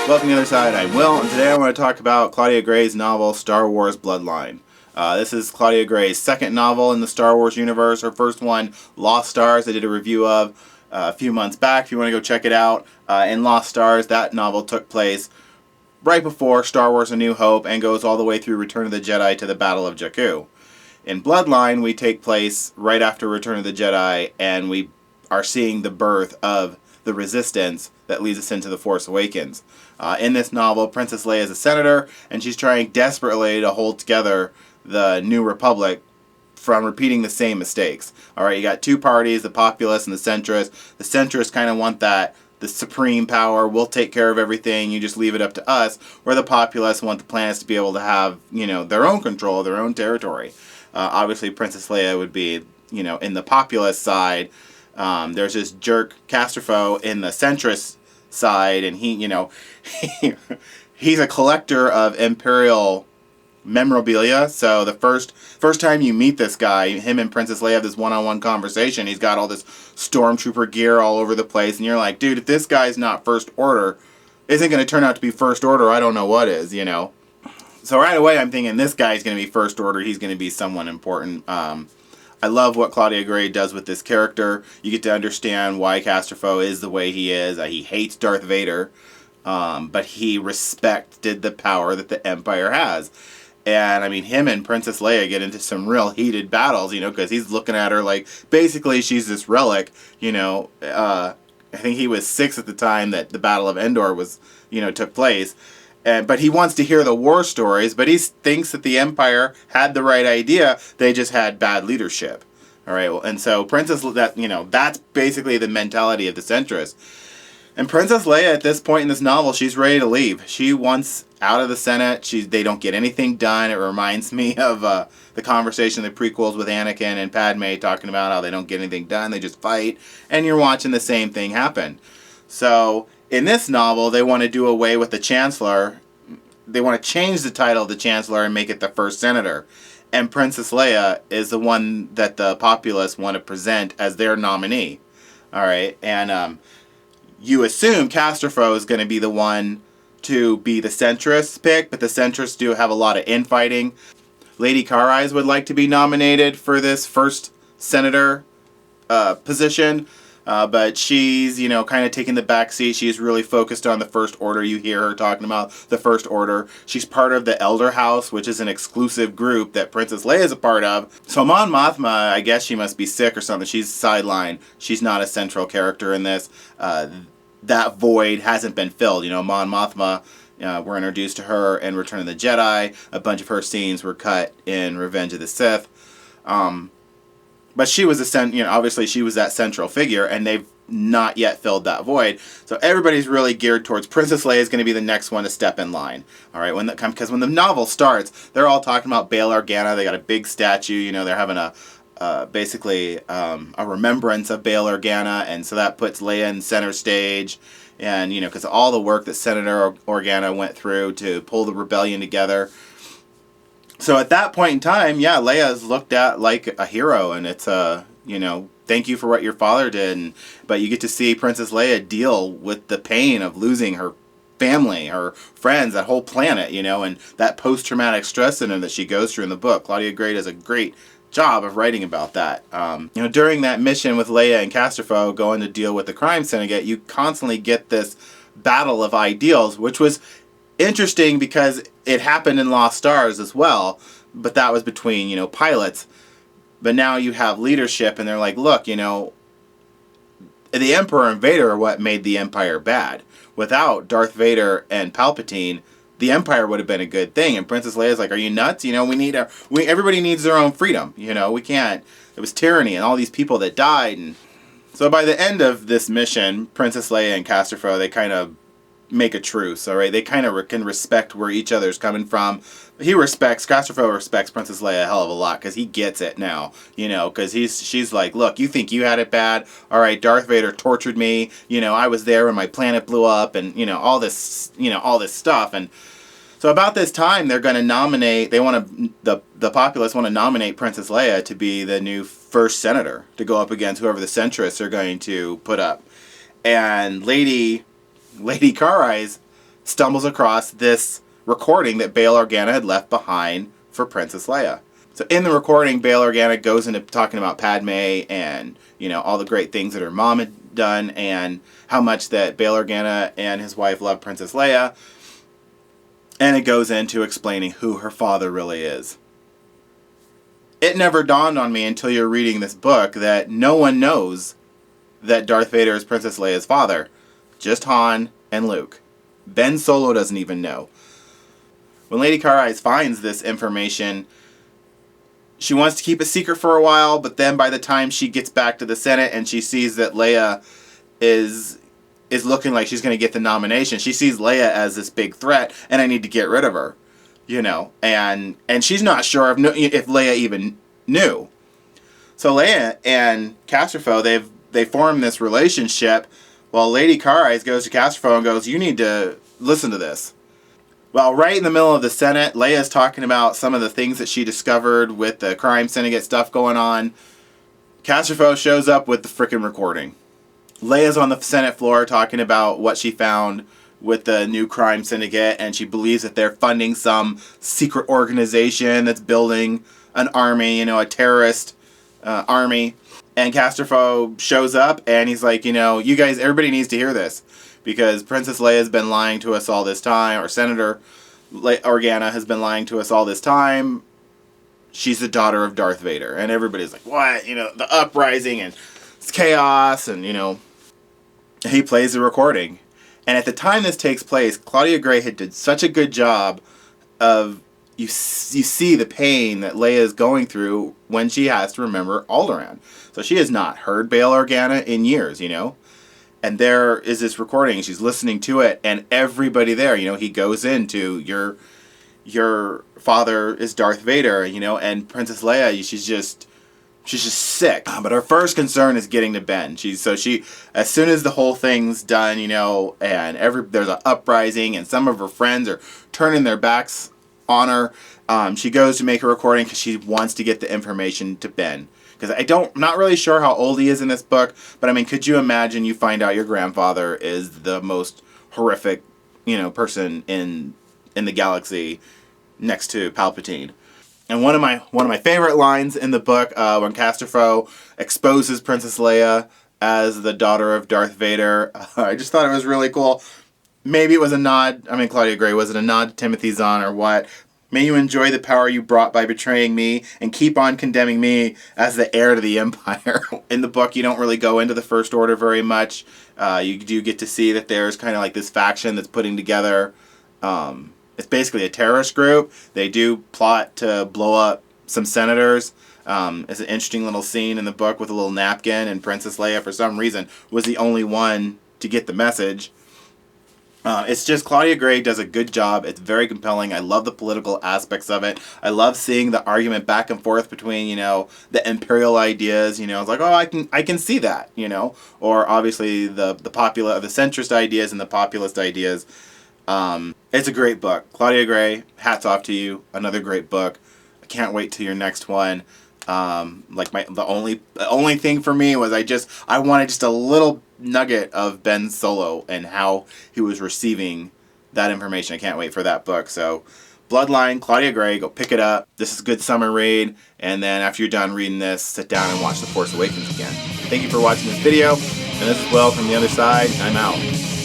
Welcome to the other side. I'm Will, and today I want to talk about Claudia Gray's novel Star Wars Bloodline. This is Claudia Gray's second novel in the Star Wars universe. Her first one, Lost Stars, I did a review of a few months back. If you want to go check it out, in Lost Stars, that novel took place right before Star Wars A New Hope and goes all the way through Return of the Jedi to the Battle of Jakku. In Bloodline, we take place right after Return of the Jedi, and we are seeing the birth of the resistance that leads us into The Force Awakens. In this novel, Princess Leia is a senator, and she's trying desperately to hold together the New Republic from repeating the same mistakes. Alright, you got two parties, the populace and the centrists. The centrists kind of want the supreme power, we'll take care of everything, you just leave it up to us, where the populace want the planets to be able to have, their own control, their own territory. Obviously, Princess Leia would be, in the populace side. There's this jerk Castrofo in the centrist side, and he's a collector of Imperial memorabilia. So the first time you meet this guy, him and Princess Leia have this one-on-one conversation. He's got all this stormtrooper gear all over the place, and you're like, dude, if this guy's not First Order, isn't going to turn out to be First Order, I don't know what is, So right away I'm thinking this guy's going to be First Order, he's going to be someone important. I love what Claudia Gray does with this character. You get to understand why Castrofo is the way he is. He hates Darth Vader, but he respected the power that the Empire has. And, him and Princess Leia get into some real heated battles, because he's looking at her like, basically she's this relic, I think he was 6 at the time that the Battle of Endor took place. But he wants to hear the war stories, but he thinks that the Empire had the right idea, they just had bad leadership. Alright, and so that's basically the mentality of the centrists. And Princess Leia, at this point in this novel, she's ready to leave. She wants out of the Senate. They don't get anything done. It reminds me of the conversation in the prequels with Anakin and Padme talking about how they don't get anything done, they just fight. And you're watching the same thing happen. So, in this novel, they want to do away with the Chancellor. They want to change the title of the Chancellor and make it the First Senator. And Princess Leia is the one that the populace want to present as their nominee. Alright, and you assume Castrofo is going to be the one to be the centrist pick, but the centrists do have a lot of infighting. Lady Car would like to be nominated for this first senator position, but she's, kind of taking the back seat. She's really focused on the First Order. You hear her talking about the First Order. She's part of the Elder House, which is an exclusive group that Princess Leia is a part of. So Mon Mothma, I guess she must be sick or something. She's sidelined. She's not a central character in this. That void hasn't been filled. Mon Mothma, we're introduced to her in Return of the Jedi. A bunch of her scenes were cut in Revenge of the Sith. But she was obviously she was that central figure, and they've not yet filled that void. So everybody's really geared towards Princess Leia is going to be the next one to step in line. All right, because when the novel starts, they're all talking about Bail Organa. They got a big statue. They're having basically a remembrance of Bail Organa, and so that puts Leia in center stage. And because all the work that Senator Organa went through to pull the rebellion together. So at that point in time, yeah, Leia is looked at like a hero, and it's thank you for what your father did. But you get to see Princess Leia deal with the pain of losing her family, her friends, that whole planet, and that post-traumatic stress syndrome that she goes through in the book. Claudia Gray does a great job of writing about that. During that mission with Leia and Castrofo going to deal with the crime syndicate, you constantly get this battle of ideals, which was interesting because it happened in Lost Stars as well, but that was between, pilots. But now you have leadership, and they're like, look, the Emperor and Vader are what made the Empire bad. Without Darth Vader and Palpatine, the Empire would have been a good thing. And Princess Leia's like, are you nuts? Everybody needs their own freedom. We can't. It was tyranny and all these people that died. And so by the end of this mission, Princess Leia and Castrofo, they kind of make a truce, all right? They kind of can respect where each other's coming from. Castrofo respects Princess Leia a hell of a lot because he gets it now, because she's like, look, you think you had it bad? All right, Darth Vader tortured me, I was there when my planet blew up, and, all this stuff. And so about this time, they're going to nominate, the populace want to nominate Princess Leia to be the new first senator to go up against whoever the centrists are going to put up. And Lady Car stumbles across this recording that Bail Organa had left behind for Princess Leia. So in the recording, Bail Organa goes into talking about Padme and, you know, all the great things that her mom had done and how much that Bail Organa and his wife love Princess Leia. And it goes into explaining who her father really is. It never dawned on me until you're reading this book that no one knows that Darth Vader is Princess Leia's father. Just Han and Luke. Ben Solo doesn't even know. When Lady Car Eyes finds this information, she wants to keep it secret for a while, but then by the time she gets back to the Senate and she sees that Leia is looking like she's going to get the nomination, she sees Leia as this big threat, and I need to get rid of her, you know, and she's not sure if Leia even knew. So Leia and Casterfo, they form this relationship, while Lady Car Eyes goes to Casterfo and goes, you need to listen to this. Well, right in the middle of the Senate, Leia's talking about some of the things that she discovered with the crime syndicate stuff going on. Casterfo shows up with the frickin' recording. Leia's on the Senate floor talking about what she found with the new crime syndicate, and she believes that they're funding some secret organization that's building an army, you know, a terrorist army. And Casterfo shows up, and he's like, you know, you guys, everybody needs to hear this. Because Princess Leia has been lying to us all this time, or Senator Organa has been lying to us all this time. She's the daughter of Darth Vader. And everybody's like, what? You know, the uprising and it's chaos. And, you know, he plays the recording. And at the time this takes place, Claudia Gray had did such a good job of, you see the pain that Leia is going through when she has to remember Alderaan. So she has not heard Bail Organa in years, you know. And there is this recording, she's listening to it, and everybody there, you know, he goes into, your father is Darth Vader, you know, and Princess Leia, she's just sick. But her first concern is getting to Ben. As soon as the whole thing's done, you know, and there's an uprising, and some of her friends are turning their backs on her, she goes to make a recording because she wants to get the information to Ben. Because I'm not really sure how old he is in this book, but I mean, could you imagine you find out your grandfather is the most horrific, you know, person in the galaxy next to Palpatine? And one of my favorite lines in the book, when Casterfo exposes Princess Leia as the daughter of Darth Vader, I just thought it was really cool. Maybe it was a nod. I mean, Claudia Gray, was it a nod to Timothy Zahn or what? May you enjoy the power you brought by betraying me and keep on condemning me as the heir to the Empire. In the book, you don't really go into the First Order very much. You do get to see that there's kind of like this faction that's putting together. It's basically a terrorist group. They do plot to blow up some senators. It's an interesting little scene in the book with a little napkin, and Princess Leia, for some reason, was the only one to get the message. It's just Claudia Gray does a good job. It's very compelling. I love the political aspects of it. I love seeing the argument back and forth between, you know, the imperial ideas. You know, it's like, oh, I can see that. You know, or obviously the centrist ideas and the populist ideas. It's a great book. Claudia Gray, hats off to you. Another great book. I can't wait till your next one. The only thing for me was I wanted just a little nugget of Ben Solo and how he was receiving that information. I can't wait for that book. So Bloodline, Claudia Gray, go pick it up. This is a good summer read, and then after you're done reading this, sit down and watch The Force Awakens again. Thank you for watching this video, and this is Will from the other side. I'm out.